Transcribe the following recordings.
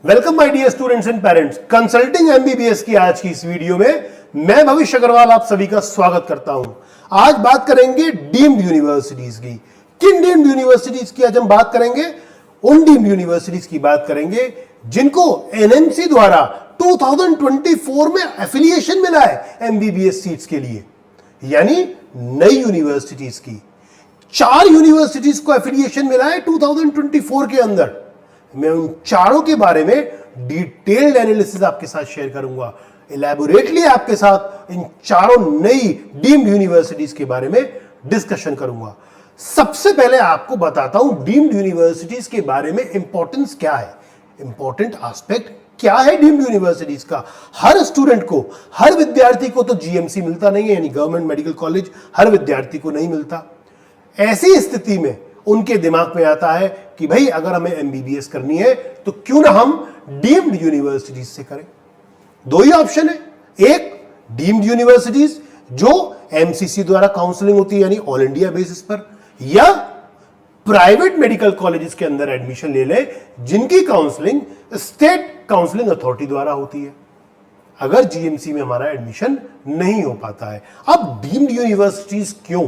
Welcome my dear students and parents. Consulting MBBS की आज की इस वीडियो में मैं भविष्य अग्रवाल आप सभी का स्वागत करता हूं। आज बात करेंगे डीम्ड यूनिवर्सिटीज की। किन डीम्ड यूनिवर्सिटीज की आज हम बात करेंगे? उन डीम्ड यूनिवर्सिटीज की बात करेंगे जिनको एनएमसी द्वारा 2024 में एफिलिएशन मिला है एमबीबीएस सीट्स के लिए, यानी नई यूनिवर्सिटीज की। 4 यूनिवर्सिटीज को एफिलिएशन मिला है 2024 के अंदर। मैं उन चारों के बारे में डिटेल्ड एनालिसिस आपके साथ शेयर करूंगा, इलैबोरेटली आपके साथ इन चारों नई डीम्ड यूनिवर्सिटीज के बारे में डिस्कशन करूंगा। सबसे पहले आपको बताता हूं डीम्ड यूनिवर्सिटीज के बारे में इंपॉर्टेंस क्या है, इंपॉर्टेंट एस्पेक्ट क्या है डीम्ड यूनिवर्सिटीज का। हर स्टूडेंट को, हर विद्यार्थी को तो जीएमसी मिलता नहीं है, यानी गवर्नमेंट मेडिकल कॉलेज हर विद्यार्थी को नहीं मिलता। ऐसी स्थिति में उनके दिमाग में आता है कि भाई अगर हमें एमबीबीएस करनी है तो क्यों ना हम डीम्ड यूनिवर्सिटीज से करें। दो ही ऑप्शन है, एक डीम्ड यूनिवर्सिटीज जो एमसीसी द्वारा काउंसलिंग होती है यानी ऑल इंडिया बेसिस पर, या प्राइवेट मेडिकल कॉलेजेस के अंदर एडमिशन ले ले जिनकी काउंसलिंग स्टेट काउंसलिंग अथॉरिटी द्वारा होती है, अगर जीएमसी में हमारा एडमिशन नहीं हो पाता है। अब डीम्ड यूनिवर्सिटीज क्यों?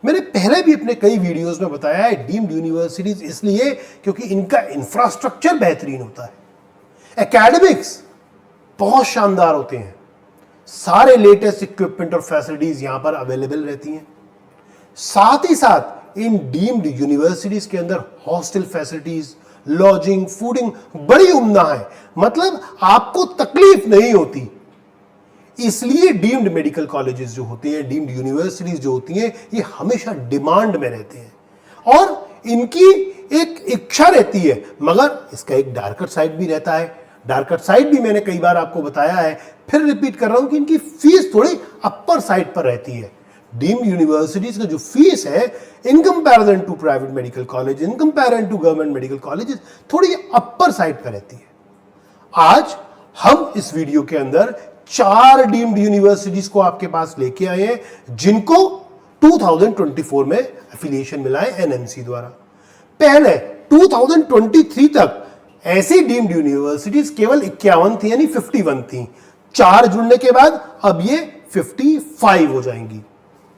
मैंने पहले भी अपने कई वीडियोस में बताया है डीम्ड यूनिवर्सिटीज इसलिए क्योंकि इनका इंफ्रास्ट्रक्चर बेहतरीन होता है, एकेडमिक्स बहुत शानदार होते हैं, सारे लेटेस्ट इक्विपमेंट और फैसिलिटीज यहां पर अवेलेबल रहती हैं। साथ ही साथ इन डीम्ड यूनिवर्सिटीज के अंदर हॉस्टल फैसिलिटीज, लॉजिंग, फूडिंग बड़ी उम्दा है, मतलब आपको तकलीफ नहीं होती। इसलिए डीम्ड मेडिकल कॉलेजेस जो होते हैं, डीम्ड यूनिवर्सिटीज जो होती हैं, ये हमेशा डिमांड में रहते हैं और इनकी एक इच्छा रहती है, मगर इसका एक डार्कर साइड भी रहता है। डार्कर साइड भी मैंने कई बार आपको बताया है, फिर रिपीट कर रहा हूं कि इनकी फीस थोड़ी अपर साइड पर रहती है। डीम्ड यूनिवर्सिटीज का जो फीस है in comparison to private medical college, in comparison to government medical colleges, थोड़ी अपर साइड पर रहती है। आज हम इस वीडियो के अंदर 4 डीम्ड यूनिवर्सिटीज को आपके पास लेके आए हैं जिनको 2024 में एफिलिएशन मिला है एनएमसी द्वारा। पहले 2023 तक ऐसी डीम्ड यूनिवर्सिटीज केवल 51 थी, यानी 51 थी। 4 जुड़ने के बाद अब ये 55 हो जाएंगी।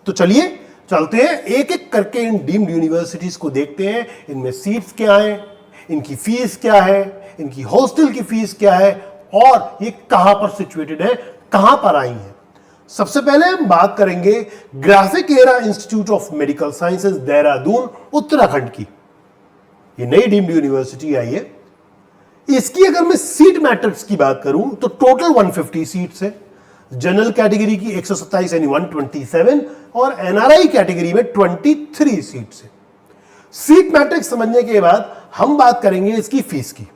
तो चलिए चलते हैं एक एक करके इन डीम्ड यूनिवर्सिटीज को देखते हैं, इनमें सीट्स क्या है, इनकी फीस क्या है, इनकी हॉस्टल की फीस क्या है और ये कहां पर सिचुएटेड है, कहां पर आई है। सबसे पहले हम बात करेंगे graphic era institute of medical sciences Dehradun Uttarakhand की। ये नई डीम्ड यूनिवर्सिटी आई है। इसकी अगर मैं सीट मैट्रिक्स की बात करूं तो टोटल 150 सीट्स है। जनरल कैटेगरी की 127 यानी 127 और एनआरआई कैटेगरी में 23 सीट्स है। सीट मैट्रिक्स समझने के बाद हम बात करेंगे इसकी फीस की।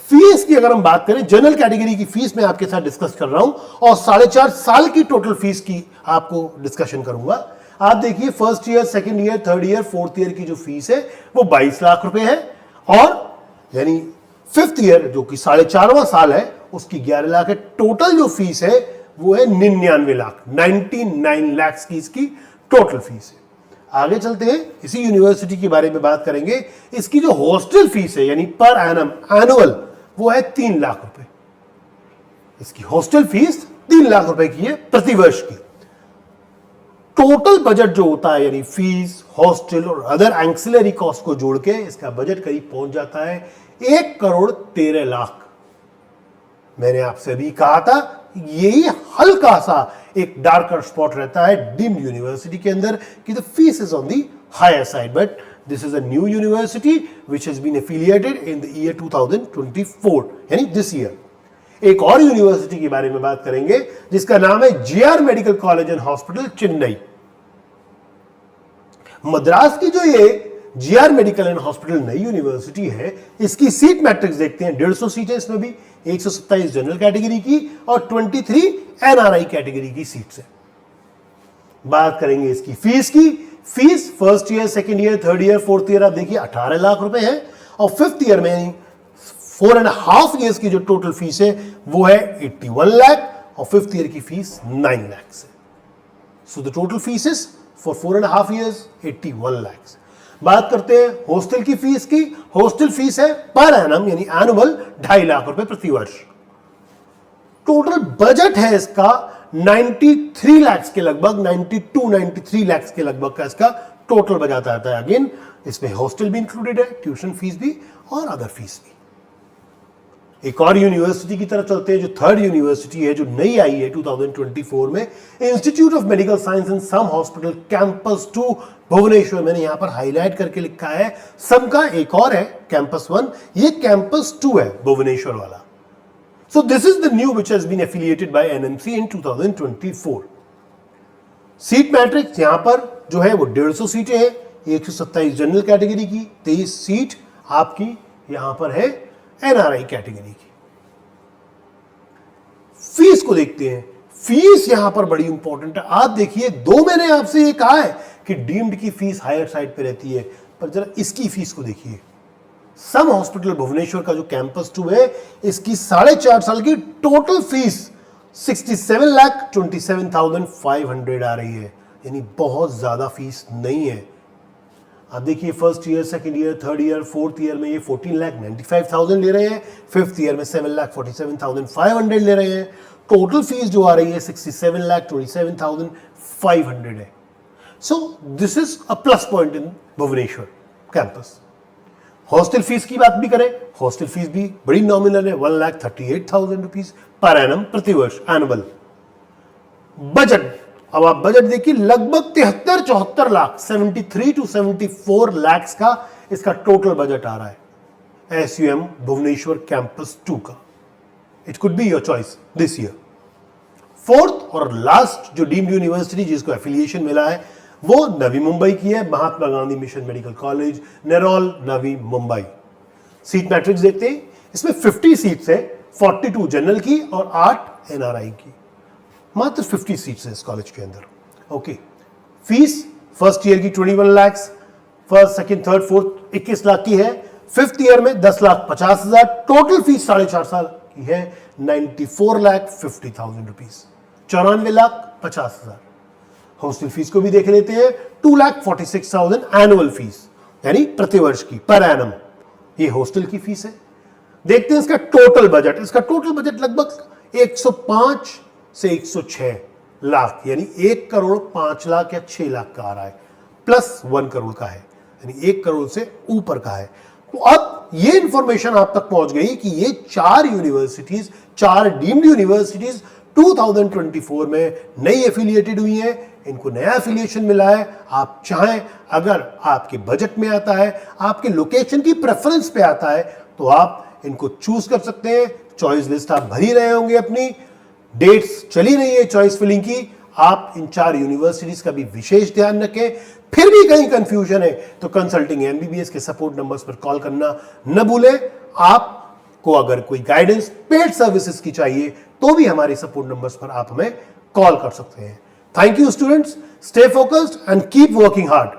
फीस की अगर हम बात करें, जनरल कैटेगरी की फीस मैं आपके साथ डिस्कस कर रहा हूं और 4.5 साल की टोटल फीस की आपको डिस्कशन करूंगा। आप देखिए first year, second year, third year, fourth year की जो फीस है वो 22 लाख रुपए है और यानी फिफ्थ ईयर जो कि 4.5वां साल है उसकी 11 लाख है। टोटल जो फीस है वो है 99 लाख, 99 लाख की इसकी टोटल फीस है। आगे चलते हैं, इसी यूनिवर्सिटी के बारे में बात करेंगे। इसकी जो हॉस्टल फीस है यानी पर एनम एनुअल वो है 3 लाख रुपए। इसकी हॉस्टल फीस 3 लाख रुपए की है प्रति वर्ष की। टोटल बजट जो होता है यानी फीस, हॉस्टल और अदर एंसिलरी कॉस्ट को जोड़ के इसका बजट करीब पहुंच जाता है 1,13,00,000। मैंने आपसे अभी कहा था यही हल्का सा एक डार्कर स्पॉट रहता है डीम्ड यूनिवर्सिटी के अंदर कि the fees is on the higher side, but this is a new university which has been affiliated in the year 2024 यानी this year। एक और यूनिवर्सिटी के बारे में बात करेंगे जिसका नाम है GR medical college and hospital Chennai. Madras की जो ये जीआर मेडिकल एंड हॉस्पिटल नई यूनिवर्सिटी है, इसकी सीट मैट्रिक्स देखते हैं। 150 सीटें इसमें भी, 127 जनरल कैटेगरी की और 23 एनआरआई कैटेगरी की सीट्स है। बात करेंगे इसकी फीस की। Fees first year, second year, third year, fourth year आप देखिए 18 लाख रुपए है और फिफ्थ ईयर में 4.5 ईयर्स की जो टोटल फीस है वो है 81 लाख और फिफ्थ ईयर की फीस 9 लाख है। So the total fees is for 4.5 years 81 lakh. बात करते हैं हॉस्टल की फीस की। हॉस्टल फीस है पर एनम यानी एनुअल 2.5 लाख रुपए प्रति वर्ष। टोटल बजट है इसका 93 लाख के लगभग, 93 लाख के लगभग का इसका टोटल बजट आता है। अगेन इसमें हॉस्टल भी इंक्लूडेड है, ट्यूशन फीस भी और अदर फीस भी। एक और यूनिवर्सिटी की तरफ चलते हैं जो थर्ड यूनिवर्सिटी है जो नई आई है 2024 में, institute of medical science and SUM hospital campus 2 Bhubaneswar. मैंने यहां पर हाईलाइट करके लिखा है, सम का एक और है कैंपस 1, ये कैंपस 2 है भुवनेश्वर वाला। So this is the new which has been affiliated by NMC in 2024। Seat matrix यहां पर जो है वो 150 सीटें हैं, 127 जनरल कैटेगरी की, 23 सीट आपकी यहां पर है एनआरआई कैटेगरी की। फीस को देखते हैं, फीस यहां पर बड़ी इंपॉर्टेंट है। आप देखिए 2 मैंने आपसे ये कहा है कि डीम्ड की फीस हायर साइड पे रहती है, पर जरा इसकी फीस को देखिए। सम हॉस्पिटल भुवनेश्वर का जो कैंपस 2 है, इसकी 4.5 साल की टोटल फीस 67,27,500 आ रही है, यानी बहुत ज्यादा फीस नहीं है। आप देखिए first year, second year, third year, fourth year में ये 14,95,000 ले रहे हैं, फिफ्थ ईयर में 7,47,500 ले रहे हैं। टोटल फीस जो आ रही है 67,27,500 है। So this is a plus point in Bhubaneswar campus. Hostel fees की बात भी करें, हॉस्टल फीस भी बड़ी नॉमिनल है, 1,38,000 रुपीज पर एनम प्रति वर्ष एनुअल। बजट, अब आप बजट देखिए, लगभग 73-74 लाख, 73 to 74 लाख का इसका टोटल बजट आ रहा है एसयूएम भुवनेश्वर कैंपस 2 का। It could be your choice this year. Fourth और लास्ट जो डीम्ड यूनिवर्सिटी जिसको एफिलिएशन मिला है वो नवी मुंबई की है, Mahatma Gandhi mission medical college, नेरोल, Navi Mumbai. Seat matrix देखते हैं, इसमें 50 सीट्स है, 42 जनरल की और 8 एनआरआई की। मात्र 50 सीट्स है इस कॉलेज के अंदर। ओके, फीस फर्स्ट ईयर की 21 lakh, first second third fourth 21 lakh की है, फिफ्थ ईयर में 10,50,000, टोटल फीस 4.5 साल की है 94,50,000 रुपीज, 94,50,000। हॉस्टल फीस को भी देख लेते हैं, 2,46,000 एनुअल फीस यानी प्रतिवर्ष की पर एनम, ये हॉस्टल की फीस है। देखते हैं इसका टोटल बजट। इसका टोटल बजट लगभग 105 से 106 लाख यानी 1 करोड़ 5 लाख या 6 लाख का आ रहा है, प्लस 1 करोड़ का है, यानी 1 करोड़ से ऊपर का है। तो अब ये इंफॉर्मेशन आप तक पहुंच गई कि ये 4 यूनिवर्सिटीज, 4 डीम्ड यूनिवर्सिटीज 2024 में नई एफिलिएटेड हुई हैं, इनको नया एफिलिएशन मिला है। आप चाहें, अगर आपके बजट में आता है, आपके लोकेशन की प्रेफरेंस पे आता है, तो आप इनको चूज कर सकते हैं। चॉइस लिस्ट आप भर ही रहे होंगे, अपनी डेट्स चली रही है चॉइस फिलिंग की। आप इन 4 यूनिवर्सिटीज का भी विशेष ध्यान रखें। फिर भी कहीं कंफ्यूजन है तो कंसल्टिंग एमबीबीएस के सपोर्ट नंबर्स पर कॉल करना न भूलें। आपको अगर कोई गाइडेंस पेड सर्विसेज की चाहिए तो भी हमारे सपोर्ट नंबर्स पर आप हमें कॉल कर सकते हैं। Thank you students, stay focused and keep working hard.